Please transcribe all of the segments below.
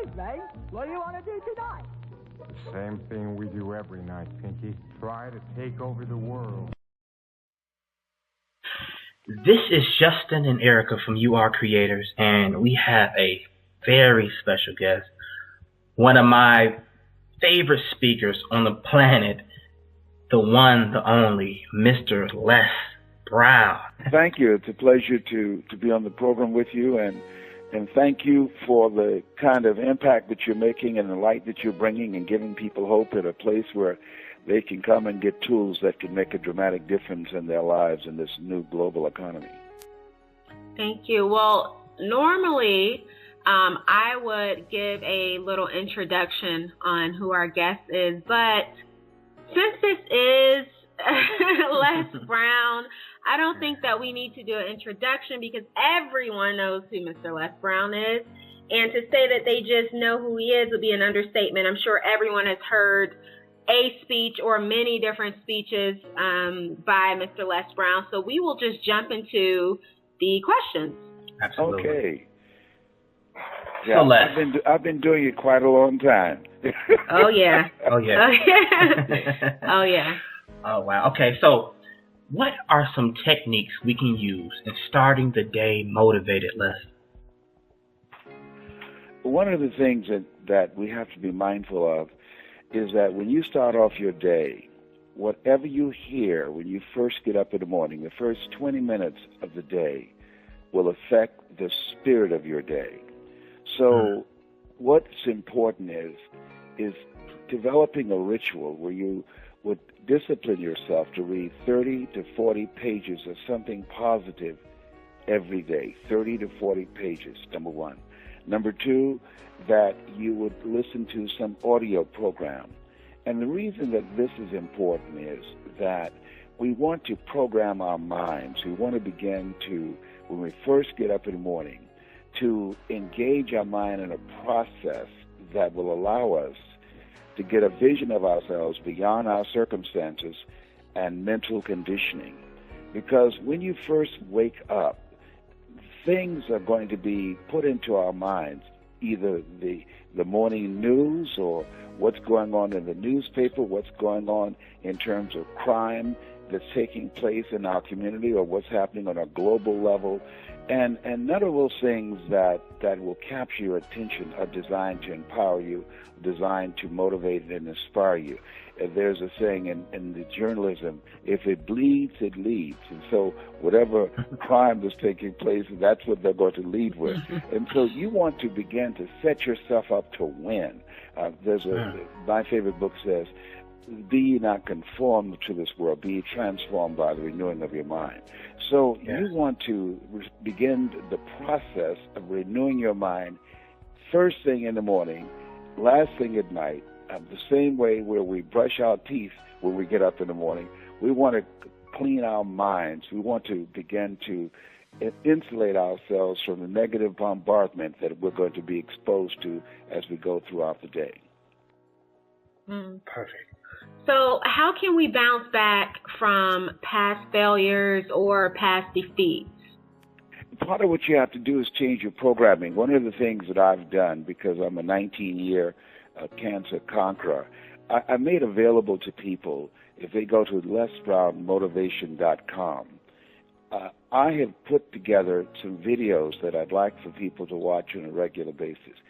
evening. What do you want to do tonight? The same thing we do every night, Pinky. Try to take over the world. This is Justin and Erica from YouAreCreators, and we have a very special guest. One of my favorite speakers on the planet, the one, the only, Mr. Les Brown. Thank you. It's a pleasure to be on the program with you, and thank you for the kind of impact that you're making and the light that you're bringing and giving people hope at a place where they can come and get tools that can make a dramatic difference in their lives in this new global economy. Thank you. Well, normally I would give a little introduction on who our guest is, but since this is Les Brown, I don't think that we need to do an introduction because everyone knows who Mr. Les Brown is. And to say that they just know who he is would be an understatement. I'm sure everyone has heard a speech or many different speeches by Mr. Les Brown. So we will just jump into the questions. Absolutely. Okay. Yeah, so I've been doing it quite a long time. Oh yeah. Oh yeah. Oh yeah. Oh wow. Okay, so what are some techniques we can use in starting the day motivated, Les? One of the things that we have to be mindful of is that when you start off your day, whatever you hear when you first get up in the morning, the first 20 minutes of the day will affect the spirit of your day. So what's important is developing a ritual where you would discipline yourself to read 30 to 40 pages of something positive every day. 30 to 40 pages, number one. Number two, that you would listen to some audio program. And the reason that this is important is that we want to program our minds. We want to begin to, when we first get up in the morning, to engage our mind in a process that will allow us to get a vision of ourselves beyond our circumstances and mental conditioning. Because when you first wake up, things are going to be put into our minds, either the morning news or what's going on in the newspaper, what's going on in terms of crime that's taking place in our community or what's happening on a global level. And none of those things that will capture your attention are designed to empower you, designed to motivate and inspire you. There's a saying in the journalism, if it bleeds, it leads. And so whatever crime is taking place, that's what they're going to lead with. And so you want to begin to set yourself up to win. My favorite book says, be ye not conformed to this world, be ye transformed by the renewing of your mind. So you want to begin the process of renewing your mind first thing in the morning, last thing at night, the same way where we brush our teeth when we get up in the morning. We want to clean our minds. We want to begin to insulate ourselves from the negative bombardment that we're going to be exposed to as we go throughout the day. Perfect. So how can we bounce back from past failures or past defeats? Part of what you have to do is change your programming. One of the things that I've done, because I'm a 19-year cancer conqueror, I made available to people, if they go to lesbrownmotivation.com, I have put together some videos that I'd like for people to watch on a regular basis.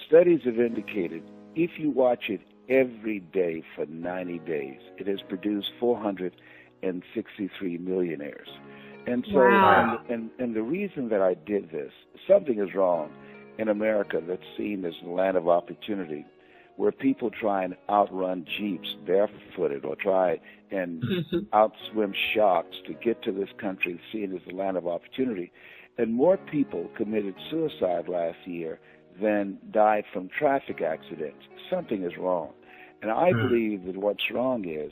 Studies have indicated if you watch it every day for 90 days, it has produced 463 millionaires. And so, wow. and the reason that I did this, something is wrong in America that's seen as the land of opportunity, where people try and outrun jeeps barefooted or try and outswim sharks to get to this country seen as the land of opportunity. And more people committed suicide last year than died from traffic accidents. Something is wrong. And I believe that what's wrong is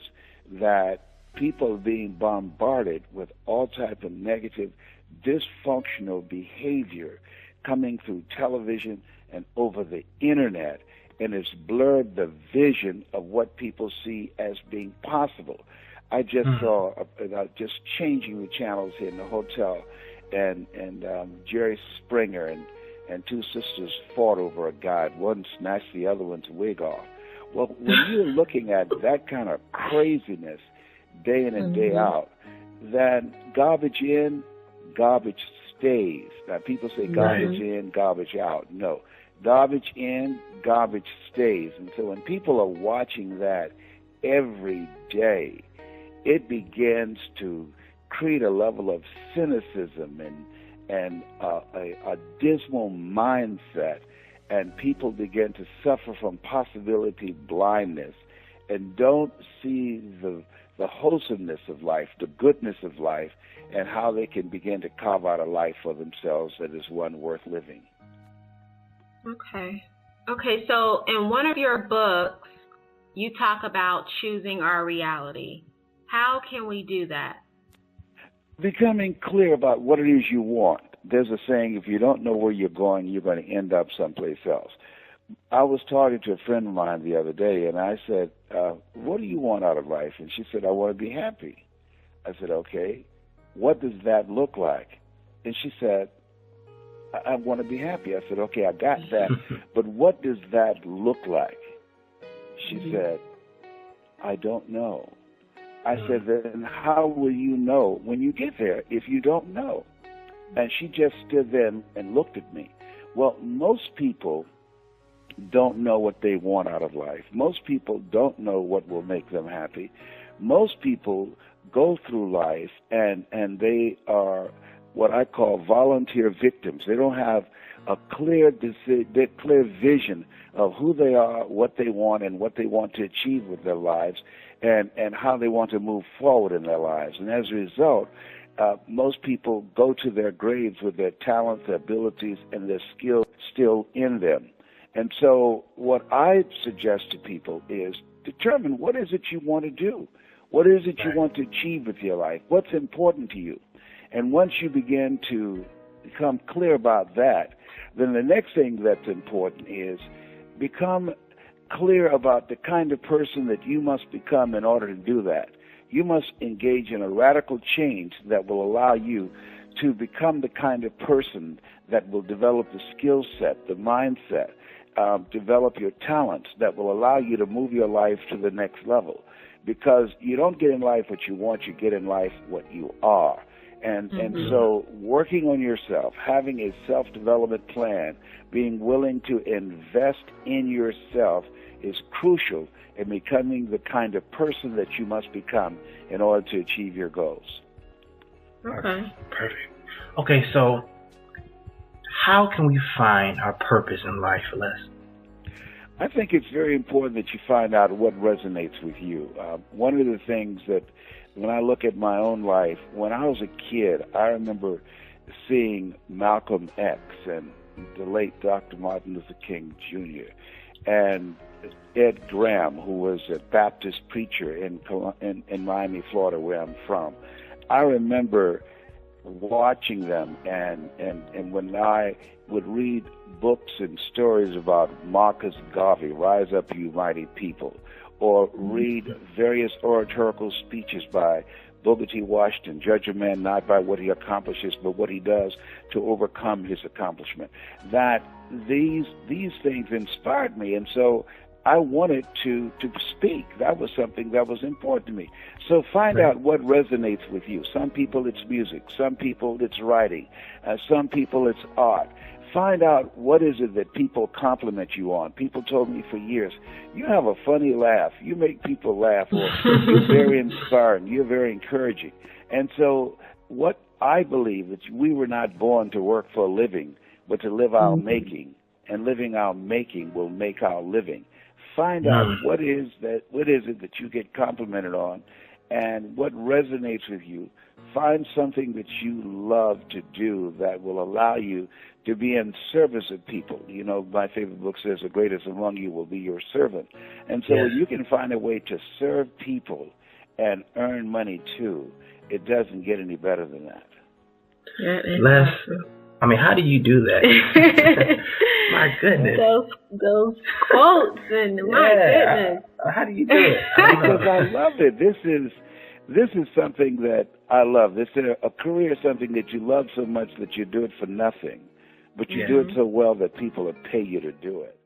that people are being bombarded with all type of negative, dysfunctional behavior coming through television and over the internet, and it's blurred the vision of what people see as being possible. I just saw, just changing the channels here in the hotel, and Jerry Springer and and two sisters fought over a guide. One snatched the other one's wig off. Well, when you're looking at that kind of craziness day in and day out, then garbage in, garbage stays. Now, people say garbage in, garbage out. No. Garbage in, garbage stays. And so when people are watching that every day, it begins to create a level of cynicism and a dismal mindset, and people begin to suffer from possibility blindness and don't see the wholesomeness of life, the goodness of life, and how they can begin to carve out a life for themselves that is one worth living. Okay. So in one of your books, you talk about choosing our reality. How can we do that? Becoming clear about what it is you want. There's a saying, if you don't know where you're going to end up someplace else. I was talking to a friend of mine the other day, and I said, what do you want out of life? And she said, I want to be happy. I said, okay, what does that look like? And she said, I want to be happy. I said, okay, I got that, but what does that look like? She said, I don't know. I said, then how will you know when you get there if you don't know? And she just stood there and looked at me. Well, most people don't know what they want out of life. Most people don't know what will make them happy. Most people go through life and they are what I call volunteer victims. They don't have a clear vision of who they are, what they want, and what they want to achieve with their lives, and how they want to move forward in their lives. And as a result, most people go to their graves with their talents, their abilities, and their skills still in them. And so what I suggest to people is determine what is it you want to do. What is it you want to achieve with your life? What's important to you? And once you begin to become clear about that, then the next thing that's important is become clear about the kind of person that you must become in order to do that. You must engage in a radical change that will allow you to become the kind of person that will develop the skill set, the mindset, develop your talents that will allow you to move your life to the next level. Because you don't get in life what you want, you get in life what you are. And so working on yourself, having a self-development plan, being willing to invest in yourself is crucial in becoming the kind of person that you must become in order to achieve your goals. Okay. Perfect. Okay, so how can we find our purpose in life, Les? I think it's very important that you find out what resonates with you. One of the things that when I look at my own life, when I was a kid, I remember seeing Malcolm X and the late Dr. Martin Luther King Jr. and Ed Graham, who was a Baptist preacher in Miami, Florida, where I'm from. I remember watching them, and when I would read books and stories about Marcus Garvey, Rise Up You Mighty People, or read various oratorical speeches by Booker T. Washington, judge a man not by what he accomplishes, but what he does to overcome his accomplishment. That these things inspired me, and so I wanted to speak. That was something that was important to me. So find out what resonates with you. Some people it's music, some people it's writing, some people it's art. Find out what is it that people compliment you on. People told me for years, you have a funny laugh. You make people laugh. Or you're very inspiring. You're very encouraging. And so what I believe is we were not born to work for a living, but to live our making. And living our making will make our living. Find out what is it that you get complimented on and what resonates with you. Find something that you love to do that will allow you to be in service of people. You know, my favorite book says, the greatest among you will be your servant. And so you can find a way to serve people and earn money too. It doesn't get any better than that. Les, I mean, how do you do that? My goodness. Those quotes and my goodness. How do you do it? Because I love it. This is something that I love. This is a career, something that you love so much that you do it for nothing. but you do it so well that people will pay you to do it.